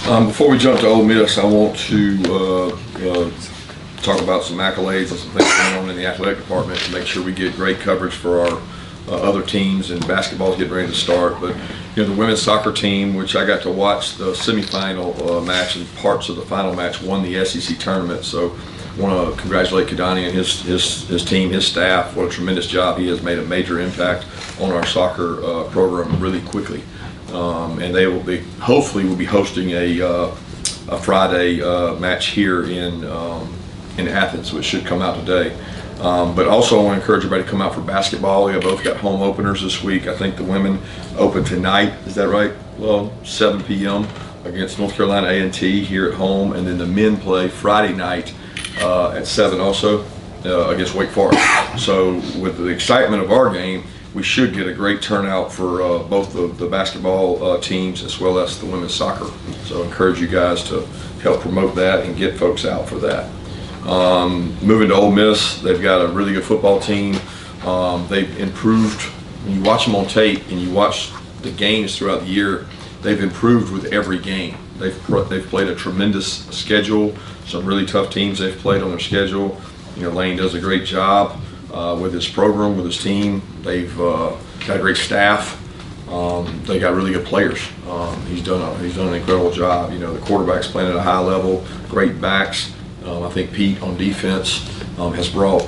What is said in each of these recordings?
Before we jump to Ole Miss, I want to talk about some accolades and some things going on in the athletic department to make sure we get great coverage for our other teams, and basketball's getting ready to start. But the women's soccer team, which I got to watch the semifinal match and parts of the final match, won the SEC tournament. So I want to congratulate Kidani and his team, his staff. What a tremendous job. He has made a major impact on our soccer program really quickly. And they will be, hopefully, will be hosting a Friday match here in Athens, which should come out today. But also I want to encourage everybody to come out for basketball. We have both got home openers this week. I think the women open tonight, is that right? Well, 7 p.m. against North Carolina A&T here at home, and then the men play Friday night at 7 also against Wake Forest. So with the excitement of our game, we should get a great turnout for both the basketball teams as well as the women's soccer. So I encourage you guys to help promote that and get folks out for that. Moving to Ole Miss, they've got a really good football team. They've improved. When you watch them on tape and you watch the games throughout the year, they've improved with every game. They've played a tremendous schedule. Some really tough teams they've played on their schedule. Lane does a great job with his program, with his team. They've got a great staff. They got really good players. He's done an incredible job. The quarterback's playing at a high level, great backs. I think Pete on defense has brought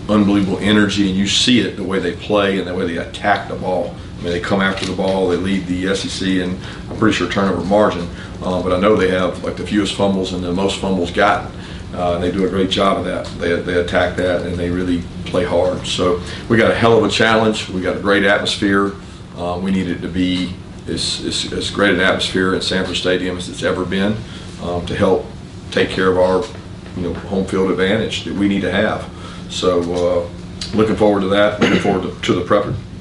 unbelievable energy, and you see it the way they play and the way they attack the ball. I mean, they come after the ball, they lead the SEC, and I'm pretty sure turnover margin. But I know they have like the fewest fumbles and the most fumbles gotten. They do a great job of that. They attack that, and they really play hard. So we got a hell of a challenge. We got a great atmosphere. We need it to be as great an atmosphere at Sanford Stadium as it's ever been to help take care of our home field advantage that we need to have. So looking forward to that. Looking forward to the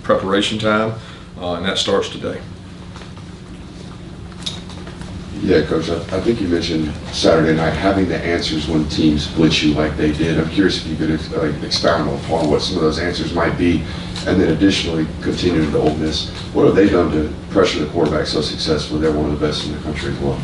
preparation time, and that starts today. Yeah, Coach, I think you mentioned Saturday night having the answers when teams blitz you like they did. I'm curious if you could expound upon what some of those answers might be, and then additionally, continuing to Ole Miss, what have they done to pressure the quarterback so successfully? They're one of the best in the country as well.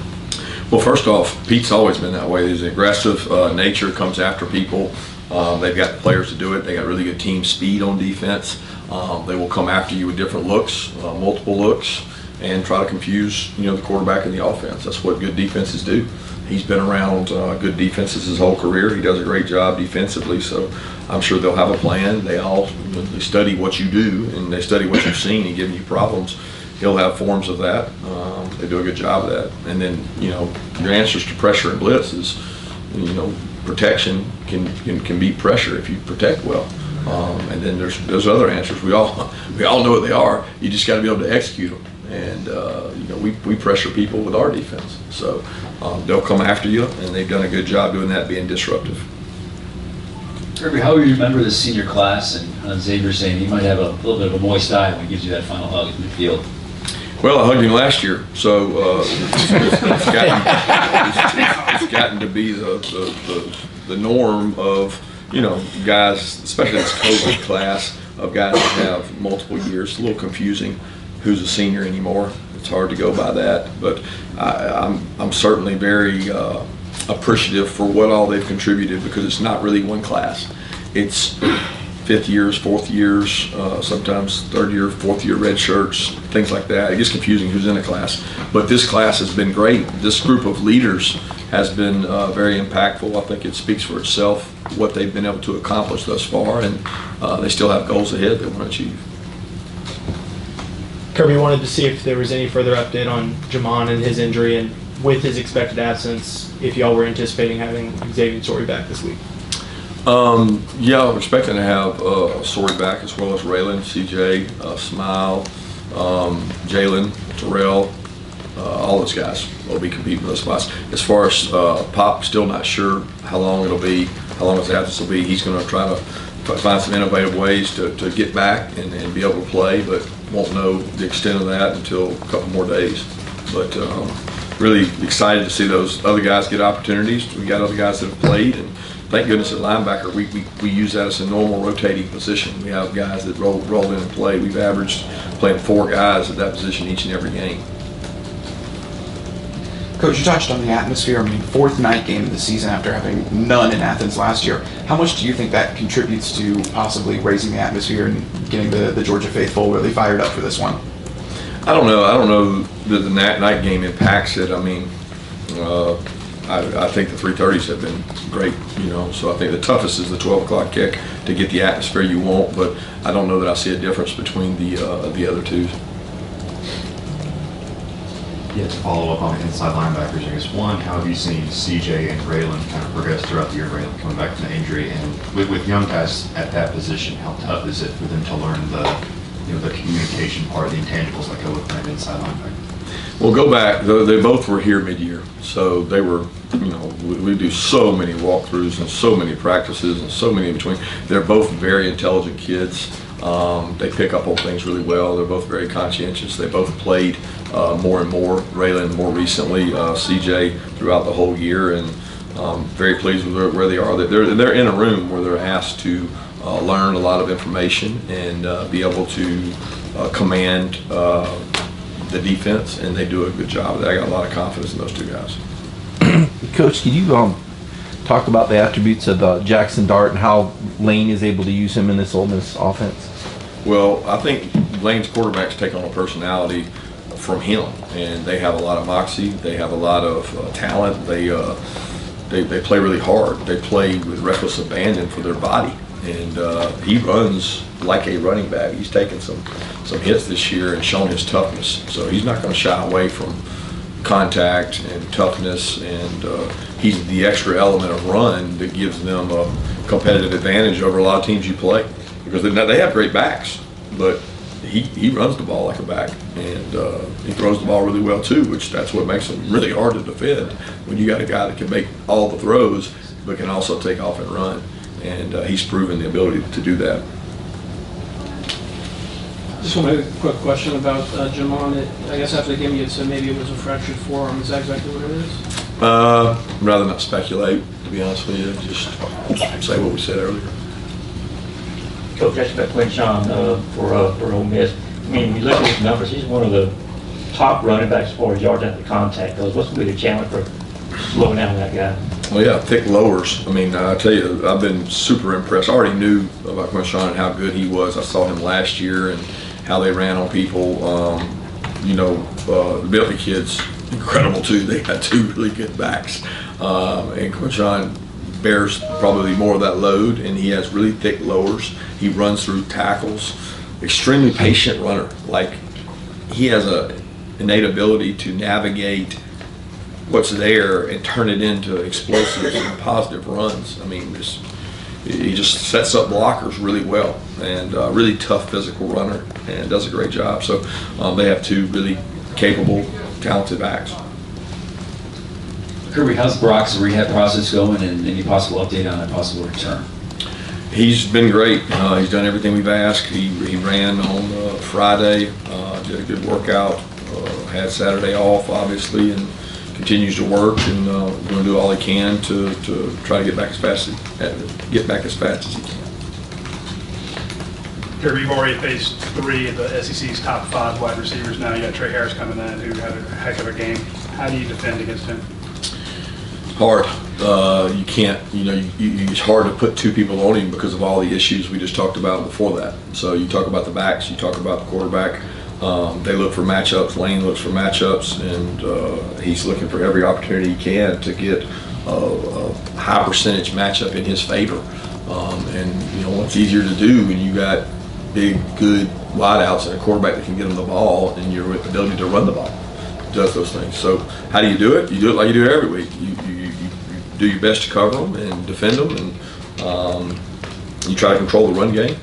Well, first off, Pete's always been that way. His aggressive nature comes after people. They've got the players to do it. They got really good team speed on defense. They will come after you with different looks, multiple looks, and try to confuse the quarterback and the offense. That's what good defenses do. He's been around good defenses his whole career. He does a great job defensively, so I'm sure they'll have a plan. They study what you do, and they study what you've seen and giving you problems. He'll have forms of that. They do a good job of that. And then your answers to pressure and blitz is protection can beat pressure if you protect well. And then there's other answers. We all know what they are. You just got to be able to execute them. And we pressure people with our defense. So they'll come after you, and they've done a good job doing that, being disruptive. Kirby, how will you remember the senior class? And Xavier saying he might have a little bit of a moist eye when he gives you that final hug in the field. Well, I hugged him last year, so it's gotten to be the norm of guys, especially this COVID class of guys that have multiple years. It's a little confusing who's a senior anymore. It's hard to go by that, but I'm certainly very appreciative for what all they've contributed, because it's not really one class. It's fifth years, fourth years, sometimes third year, fourth year red shirts, things like that. It gets confusing who's in a class. But this class has been great. This group of leaders has been very impactful. I think it speaks for itself, what they've been able to accomplish thus far, and they still have goals ahead they want to achieve. Kirby wanted to see if there was any further update on Jamon and his injury, and with his expected absence, if y'all were anticipating having Xavier Story back this week. Yeah, we're expecting to have Story back, as well as Raylan, CJ, Smile, Jalen, Terrell, all those guys will be competing for those spots. As far as Pop, still not sure how long it'll be, how long his absence will be. He's going to try to find some innovative ways to get back and be able to play, but won't know the extent of that until a couple more days. But really excited to see those other guys get opportunities. We got other guys that have played, and thank goodness at linebacker we use that as a normal rotating position. We have guys that roll in and play. We've averaged playing 4 guys at that position each and every game. Coach, you touched on the atmosphere. I mean, fourth night game of the season after having none in Athens last year. How much do you think that contributes to possibly raising the atmosphere and getting the Georgia faithful really fired up for this one? I don't know. I don't know that the night game impacts it. I mean, I think the 3:30s have been great, so I think the toughest is the 12 o'clock kick to get the atmosphere you want, but I don't know that I see a difference between the other twos. Yeah, to follow up on inside linebackers, I guess, one, how have you seen CJ and Raylan kind of progress throughout the year, Raylan coming back from the injury, and with young guys at that position, how tough is it for them to learn the communication part, the intangibles that go with playing inside linebacker? Well, go back. They both were here mid-year, so they were, we do so many walkthroughs and so many practices and so many in between. They're both very intelligent kids. They pick up on things really well. They're both very conscientious. They both played more and more. Raylan more recently, CJ throughout the whole year, and very pleased with where they are. They're in a room where they're asked to learn a lot of information and be able to command the defense, and they do a good job. I got a lot of confidence in those two guys. Coach, can you talk about the attributes of Jackson Dart and how Lane is able to use him in this Ole Miss offense? Well, I think Lane's quarterbacks take on a personality from him, and they have a lot of moxie. They have a lot of talent. They play really hard. They play with reckless abandon for their body, and he runs like a running back. He's taken some hits this year and shown his toughness. So he's not going to shy away from contact and toughness, and he's the extra element of run that gives them a competitive advantage over a lot of teams you play, because they have great backs, but he runs the ball like a back, and he throws the ball really well too, which that's what makes him really hard to defend when you got a guy that can make all the throws but can also take off and run, and he's proven the ability to do that. Just want to make a quick question about Jamon. I guess after the game you had said maybe it was a fractured forearm. Is that exactly what it is? I'd rather not speculate, to be honest with you. Just say what we said earlier. Coach, that's about Quinshawn for Ole Miss. I mean, when you look at his numbers, he's one of the top running backs as far as yards after contact goes. What's going to be the challenge for slowing down that guy? Well, yeah, thick lowers. I mean, I tell you, I've been super impressed. I already knew about Quinshawn and how good he was. I saw him last year and how they ran on people. The Bentley kids, incredible too. They had two really good backs. And Quinshawn bears probably more of that load, and he has really thick lowers. He runs through tackles. Extremely patient runner. Like, he has a innate ability to navigate what's there and turn it into explosive and positive runs. I mean, he just sets up blockers really well, and really tough physical runner, and does a great job. So they have two really capable, talented backs. Kirby, how's Brock's rehab process going, and any possible update on a possible return? He's been great. He's done everything we've asked. He ran on Friday, did a good workout, had Saturday off, obviously, and continues to work, and going to do all he can to try to get back as fast as he can. Kirby, you've already faced three of the SEC's top 5 wide receivers now. You got Trey Harris coming in, who had a heck of a game. How do you defend against him? Hard. You can't, it's hard to put two people on him because of all the issues we just talked about before that. So you talk about the backs, you talk about the quarterback. They look for matchups. Lane looks for matchups, and he's looking for every opportunity he can to get a high percentage matchup in his favor. And what's easier to do when you got big, good wideouts and a quarterback that can get him the ball, and your ability to run the ball does those things. So how do you do it? You do it like you do every week. You do your best to cover them and defend them, and you try to control the run game.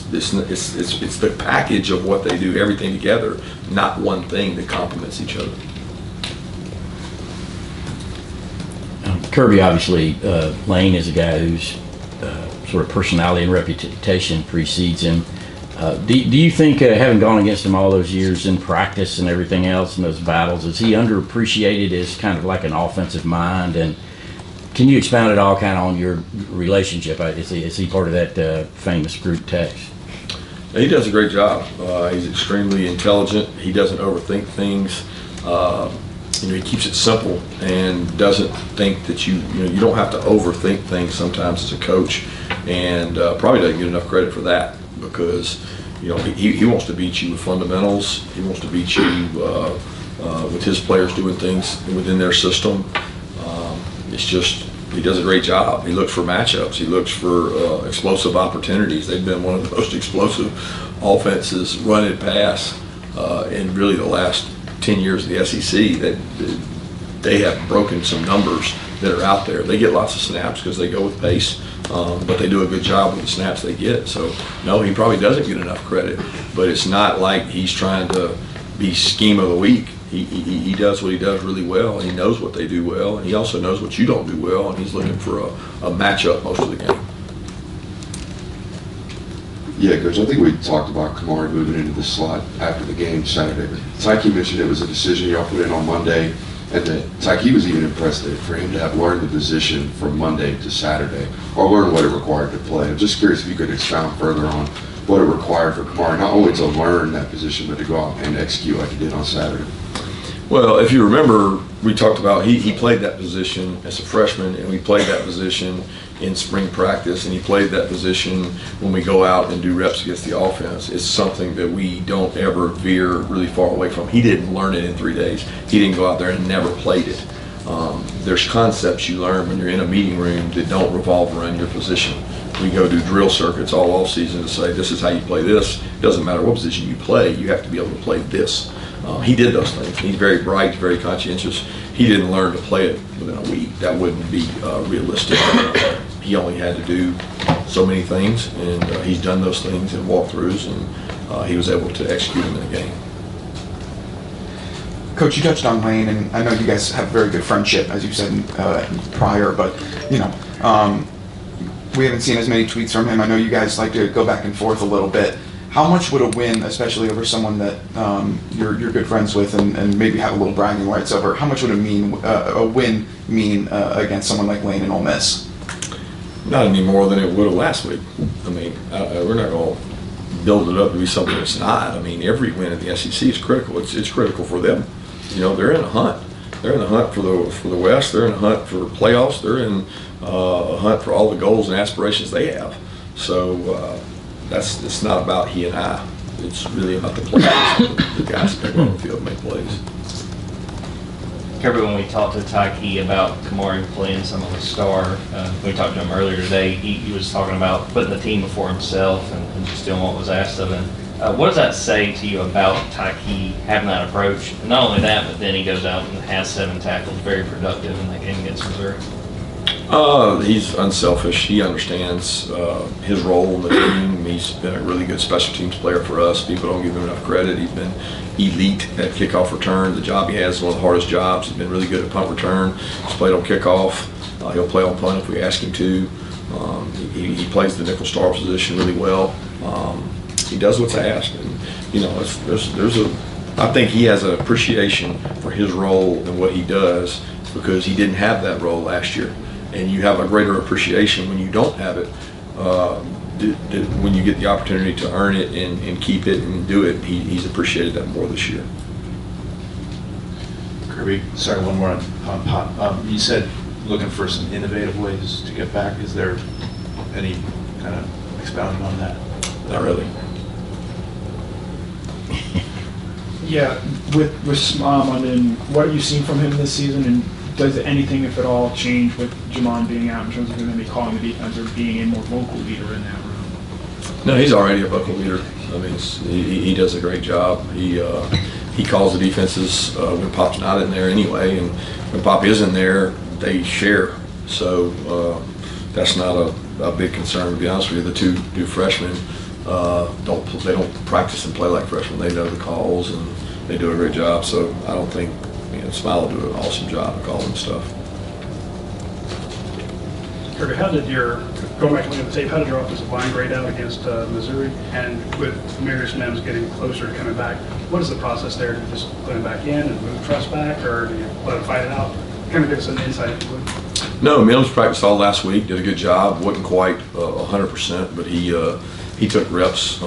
It's the package of what they do, everything together, not one thing that complements each other. Kirby, obviously, Lane is a guy whose sort of personality and reputation precedes him. Do you think, having gone against him all those years in practice and everything else in those battles, is he underappreciated as kind of like an offensive mind? And can you expound at all kind of on your relationship? Is he part of that famous group text? He does a great job. He's extremely intelligent. He doesn't overthink things. He keeps it simple and doesn't think that you don't have to overthink things sometimes as a coach, and probably doesn't get enough credit for that because he wants to beat you with fundamentals. He wants to beat you with his players doing things within their system. It's just he does a great job. He looks for matchups. He looks for explosive opportunities. They've been one of the most explosive offenses, run and pass, in really the last 10 years of the SEC. That they have broken some numbers that are out there. They get lots of snaps because they go with pace, but they do a good job with the snaps they get. So no, he probably doesn't get enough credit, but it's not like he's trying to be scheme of the week. He does what he does really well, and he knows what they do well, and he also knows what you don't do well, and he's looking for a matchup most of the game. Yeah, Coach, I think we talked about Kamari moving into the slot after the game Saturday. But Tyke mentioned it was a decision y'all put in on Monday, and that Tyke was even impressed that for him to have learned the position from Monday to Saturday, or learn what it required to play. I'm just curious if you could expound further on what it required for Kamari, not only to learn that position, but to go out and execute like he did on Saturday. Well, if you remember, we talked about he played that position as a freshman, and we played that position in spring practice, and he played that position when we go out and do reps against the offense. It's something that we don't ever veer really far away from. He didn't learn it in 3 days. He didn't go out there and never played it. There's concepts you learn when you're in a meeting room that don't revolve around your position. We go do drill circuits all off season to say this is how you play this. It doesn't matter what position you play, you have to be able to play this. He did those things. He's very bright, very conscientious. He didn't learn to play it within a week. That wouldn't be realistic. He only had to do so many things, and he's done those things in walkthroughs, and he was able to execute them in the game. Coach, you touched on Lane, and I know you guys have a very good friendship, as you said prior, but, we haven't seen as many tweets from him. I know you guys like to go back and forth a little bit. How much would a win, especially over someone that you're good friends with and maybe have a little bragging rights over, how much would a win mean against someone like Lane and Ole Miss? Not any more than it would have last week. I mean, we're not going to build it up to be something it's not. I mean, every win in the SEC is critical. It's critical for them. They're in a hunt. They're in a hunt for the West. They're in a hunt for playoffs. They're in a hunt for all the goals and aspirations they have. So it's not about he and I. It's really about the players, the guys that go on the field and make plays. Kirby, when we talked to Tyke about Kamari playing some of the star, we talked to him earlier today, he was talking about putting the team before himself and just doing what was asked of him. What does that say to you about Tyke having that approach? And not only that, but then he goes out and has 7 tackles, very productive in that game against Missouri. He's unselfish. He understands his role in the team. He's been a really good special teams player for us. People don't give him enough credit. He's been elite at kickoff return. The job he has is one of the hardest jobs. He's been really good at punt return. He's played on kickoff. He'll play on punt if we ask him to. He plays the nickel star position really well. He does what's asked, and I think he has an appreciation for his role and what he does because he didn't have that role last year. And you have a greater appreciation when you don't have it, when you get the opportunity to earn it and keep it and do it. He's appreciated that more this year. Kirby, sorry, one more on Pop. You said looking for some innovative ways to get back. Is there any kind of expounding on that? Not really. Yeah, with I mean, what you've seen from him this season, and does anything, if at all, change with Jamon being out in terms of him maybe calling the defense or being a more vocal leader in that room? No, he's already a vocal leader. I mean, he does a great job. He calls the defenses when Pop's not in there anyway, and when Pop is in there, they share. So that's not a big concern, to be honest with you. The two new freshmen they don't practice and play like freshmen. They know the calls and they do a great job. So I don't think Smile will do an awesome job of calling stuff. Kirby, going back to looking at the tape, how did your offensive line grade out against Missouri? And with Marius Mims getting closer to coming back, what is the process there? Do you just put him back in and move Truss back, or do you let him fight it out? Kind of give us an insight if you would. No, Mims practiced all last week, did a good job. Wasn't quite 100%, but he took reps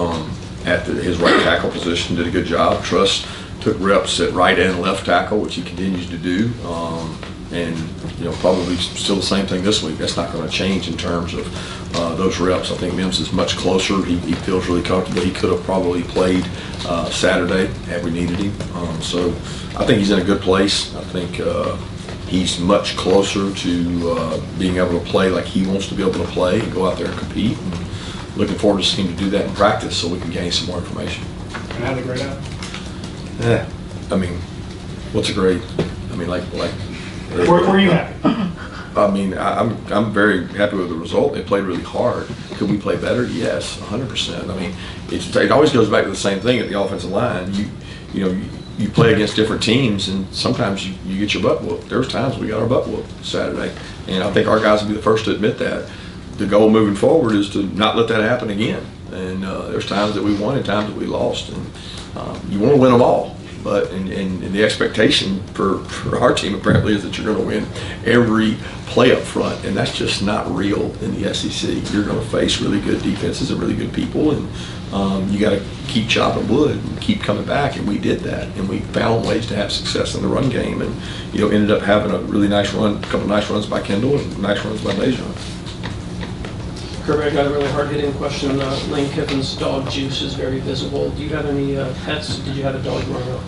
at his right tackle position, did a good job. Truss took reps at right and left tackle, which he continues to do. And probably still the same thing this week. That's not going to change in terms of those reps. I think Mims is much closer. He feels really comfortable. He could have probably played Saturday had we needed him. So I think he's in a good place. I think he's much closer to being able to play like he wants to be able to play and go out there and compete. And looking forward to seeing him to do that in practice so we can gain some more information. And how did the grade out? Yeah, I mean, what's a grade? I mean, like. Were you happy? I mean, I'm very happy with the result. They played really hard. Could we play better? Yes, 100%. I mean, it always goes back to the same thing at the offensive line. You play against different teams, and sometimes you get your butt whooped. There was times we got our butt whooped Saturday, and I think our guys will be the first to admit that. The goal moving forward is to not let that happen again. And there's times that we won and times that we lost, and you want to win them all. But and the expectation for our team apparently is that you're going to win every play up front, and that's just not real in the SEC. You're going to face really good defenses and really good people, and you got to keep chopping wood and keep coming back. And we did that, and we found ways to have success in the run game, and ended up having a really nice run, a couple of nice runs by Kendall and nice runs by Dejan. Kirby, I got a really hard-hitting question. Lane Kiffin's dog juice is very visible. Do you have any pets? Did you have a dog growing up?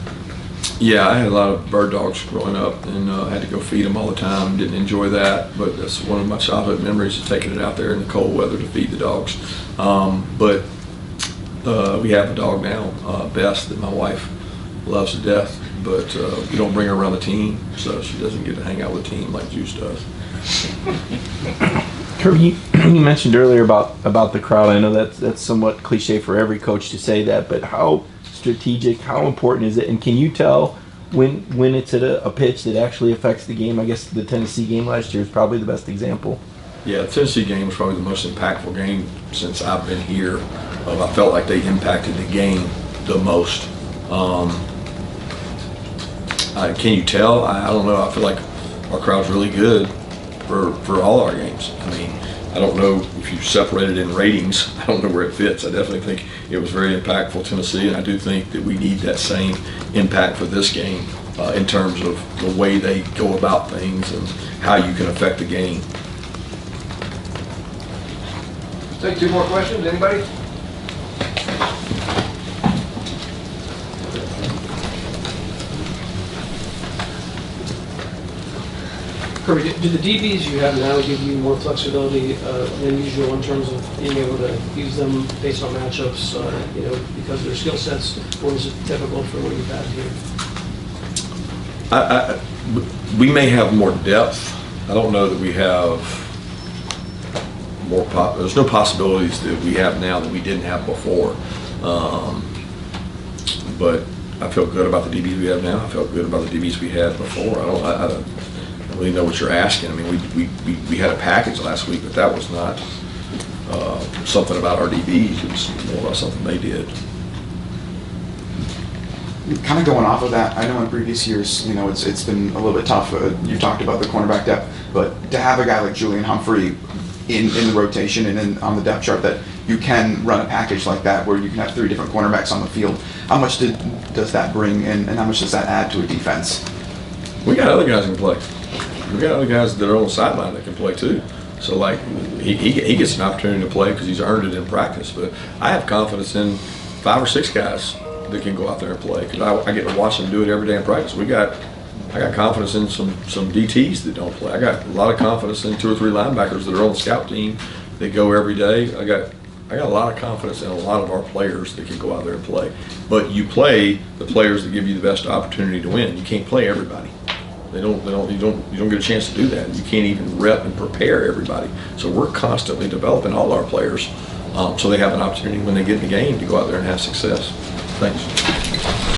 Yeah, I had a lot of bird dogs growing up, and had to go feed them all the time. Didn't enjoy that, but that's one of my childhood memories, is taking it out there in the cold weather to feed the dogs. But we have a dog now, Bess, that my wife loves to death, but we don't bring her around the team, so she doesn't get to hang out with the team like Juice does. Kirby, you mentioned earlier about the crowd. I know that's somewhat cliche for every coach to say that, but how strategic, how important is it? And can you tell when it's at a pitch that actually affects the game? I guess the Tennessee game last year is probably the best example. Yeah, the Tennessee game was probably the most impactful game since I've been here. I felt like they impacted the game the most. Can you tell? I don't know. I feel like our crowd's really good for all our games. I mean, I don't know if you separate it in ratings. I don't know where it fits. I definitely think it was very impactful, Tennessee, and I do think that we need that same impact for this game in terms of the way they go about things and how you can affect the game. Take two more questions. Anybody? Kirby, do the DBs you have now give you more flexibility than usual in terms of being able to use them based on matchups, because of their skill sets, or is it difficult for what you've had here? We may have more depth. I don't know that we have more. There's no possibilities that we have now that we didn't have before. But I feel good about the DBs we have now. I felt good about the DBs we had before. I don't really know what you're asking. I mean, we had a package last week, but that was not something about our DBs. It was more about something they did. Kind of going off of that, I know in previous years, it's been a little bit tough. You talked about the cornerback depth, but to have a guy like Julian Humphrey in the rotation and on the depth chart, that you can run a package like that where you can have three different cornerbacks on the field. How much does that bring, and how much does that add to a defense? We got other guys who can play. We got other guys that are on the sideline that can play too. So like he gets an opportunity to play because he's earned it in practice. But I have confidence in 5 or 6 guys that can go out there and play because I get to watch them do it every day in practice. I got confidence in some DTs that don't play. I got a lot of confidence in 2 or 3 linebackers that are on the scout team that go every day. I got a lot of confidence in a lot of our players that can go out there and play. But you play the players that give you the best opportunity to win. You can't play everybody. You don't get a chance to do that. You can't even rep and prepare everybody. So we're constantly developing all our players so they have an opportunity when they get in the game to go out there and have success. Thanks.